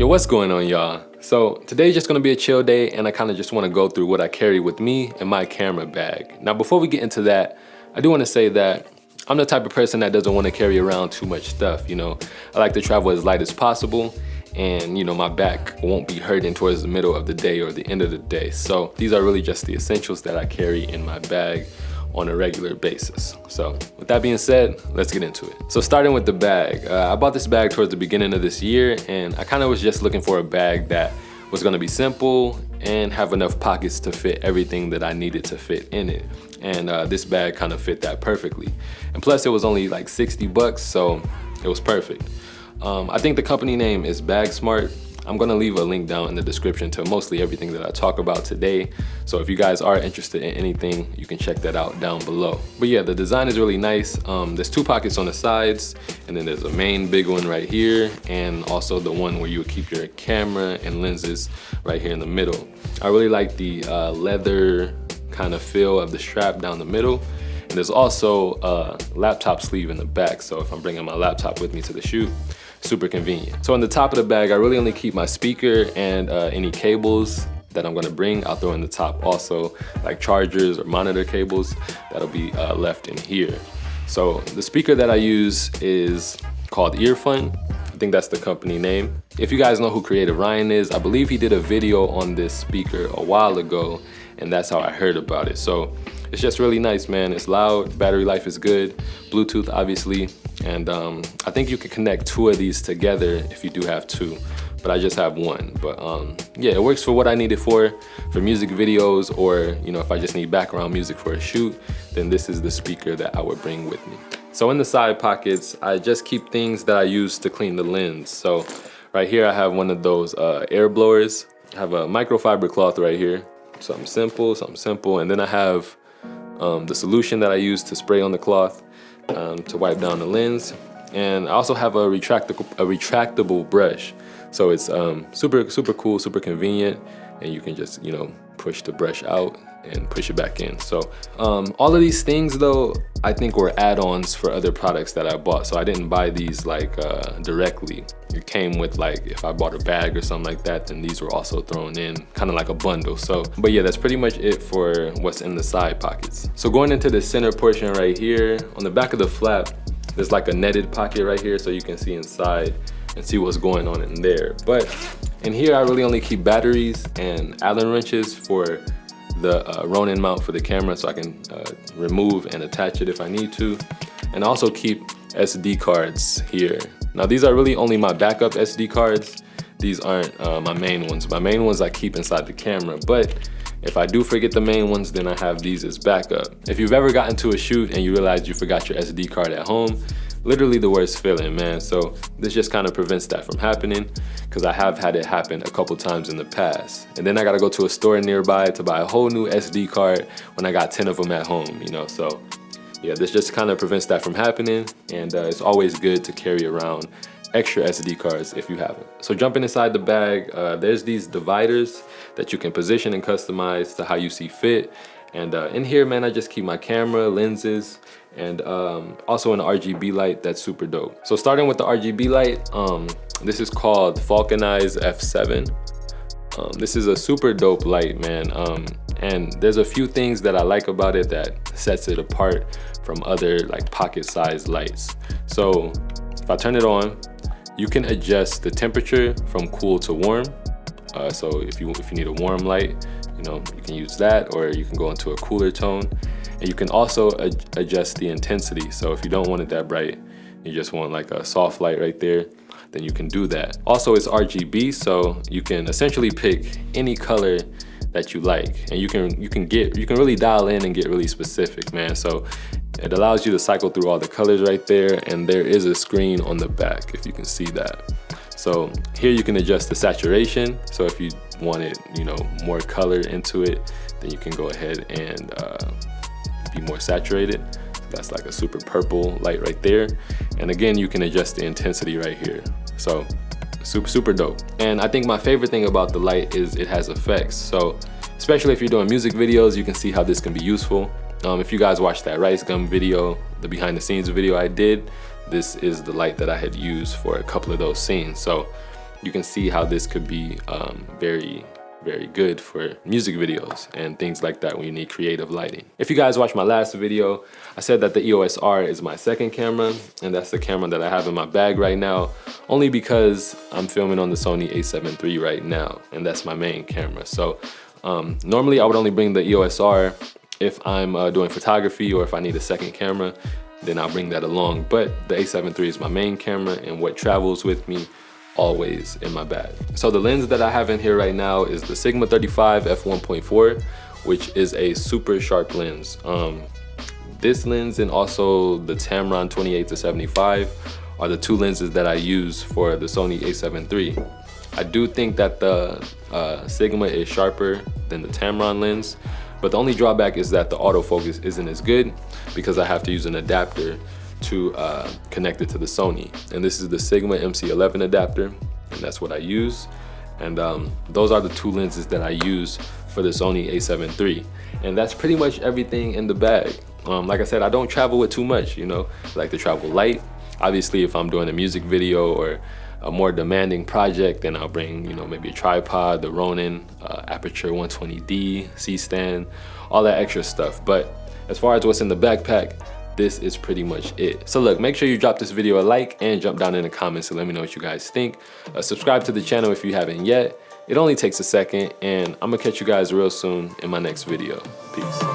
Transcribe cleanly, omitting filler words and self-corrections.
Yo, what's going on, y'all? So today's just gonna be a chill day, and I kind of just want to go through what I carry with me in my camera bag. Now, before we get into that, I do want to say that I'm the type of person that doesn't want to carry around too much stuff. You know, I like to travel as light as possible, and you know, my back won't be hurting towards the middle of the day or the end of the day. So these are really just the essentials that I carry in my bag on a regular basis. So with that being said, let's get into it. So starting with the bag, I bought this bag towards the beginning of this year, and I kind of was just looking for a bag that was gonna be simple and have enough pockets to fit everything that I needed to fit in it. And this bag kind of fit that perfectly. And plus it was only like 60 bucks, so it was perfect. I think the company name is Bag Smart. I'm gonna leave a link down in the description to mostly everything that I talk about today. So if you guys are interested in anything, you can check that out down below. But yeah, the design is really nice. There's two pockets on the sides, and then there's a main big one right here, and also the one where you would keep your camera and lenses right here in the middle. I really like the leather kind of feel of the strap down the middle. And there's also a laptop sleeve in the back. So if I'm bringing my laptop with me to the shoot, super convenient. So on the top of the bag, I really only keep my speaker and any cables that I'm gonna bring. I'll throw in the top also, like chargers or monitor cables that'll be left in here. So the speaker that I use is called Earfun. I think that's the company name. If you guys know who Creative Ryan is, I believe he did a video on this speaker a while ago, and that's how I heard about it. So it's just really nice, man. It's loud, battery life is good, Bluetooth obviously, and I think you can connect two of these together if you do have two, but I just have one. But yeah, it works for what I need it for music videos, or you know, if I just need background music for a shoot, then this is the speaker that I would bring with me. So in the side pockets, I just keep things that I use to clean the lens. So right here I have one of those air blowers. I have a microfiber cloth right here, something simple, and then I have the solution that I use to spray on the cloth to wipe down the lens. And I also have a retractable brush. So it's super cool, super convenient, and you can just, you know, push the brush out and push it back in. So all of these things though, I think were add-ons for other products that I bought. So I didn't buy these like directly. It came with, like, if I bought a bag or something like that, then these were also thrown in, kind of like a bundle. So, but yeah, that's pretty much it for what's in the side pockets. So going into the center portion right here, on the back of the flap, there's like a netted pocket right here so you can see inside and see what's going on in there. But in here, I really only keep batteries and Allen wrenches for the Ronin mount for the camera, so I can remove and attach it if I need to. And I also keep SD cards here. Now these are really only my backup SD cards. These aren't my main ones. My main ones I keep inside the camera, but if I do forget the main ones, then I have these as backup. If you've ever gotten to a shoot and you realize you forgot your SD card at home, literally the worst feeling, man. So this just kind of prevents that from happening, because I have had it happen a couple times in the past. And then I gotta go to a store nearby to buy a whole new SD card when I got 10 of them at home, you know? So yeah, this just kind of prevents that from happening, and it's always good to carry around extra SD cards if you have them. So jumping inside the bag, there's these dividers that you can position and customize to how you see fit. And in here, man, I just keep my camera, lenses, and also an RGB light that's super dope. So starting with the RGB light, this is called Falconize F7. This is a super dope light, man. And there's a few things that I like about it that sets it apart from other like pocket-sized lights. So if I turn it on, you can adjust the temperature from cool to warm. So if you need a warm light, you know, you can use that, or you can go into a cooler tone. And you can also adjust the intensity. So if you don't want it that bright, you just want like a soft light right there, then you can do that. Also, it's RGB, so you can essentially pick any color that you like, and you can really dial in and get really specific, man. So it allows you to cycle through all the colors right there, and there is a screen on the back if you can see that. So here you can adjust the saturation. So if you wanted, you know, more color into it, then you can go ahead and be more saturated. That's like a super purple light right there. And again, you can adjust the intensity right here. So super dope. And I think my favorite thing about the light is it has effects. So especially if you're doing music videos, you can see how this can be useful. If you guys watched that Rice Gum video, the behind the scenes video I did, this is the light that I had used for a couple of those scenes. So you can see how this could be very good for music videos and things like that when you need creative lighting. If you guys watched my last video, I said that the EOS R is my second camera, and that's the camera that I have in my bag right now, only because I'm filming on the Sony a7 III right now, and that's my main camera. So normally I would only bring the EOS R if I'm doing photography, or if I need a second camera, then I'll bring that along. But the a7 III is my main camera and what travels with me always in my bag. So the lens that I have in here right now is the Sigma 35 f1.4, which is a super sharp lens. This lens and also the Tamron 28-75 are the two lenses that I use for the Sony a7 III. I do think that the Sigma is sharper than the Tamron lens, but the only drawback is that the autofocus isn't as good because I have to use an adapter to connect it to the Sony. And this is the Sigma MC11 adapter, and that's what I use. And those are the two lenses that I use for the Sony a7 III. And that's pretty much everything in the bag. Like I said, I don't travel with too much, you know. I like to travel light. Obviously, if I'm doing a music video or a more demanding project, then I'll bring, you know, maybe a tripod, the Ronin, aperture 120D, C-stand, all that extra stuff. But as far as what's in the backpack, this is pretty much it. So look, make sure you drop this video a like and jump down in the comments to let me know what you guys think. Subscribe to the channel if you haven't yet. It only takes a second, and I'm gonna catch you guys real soon in my next video. Peace.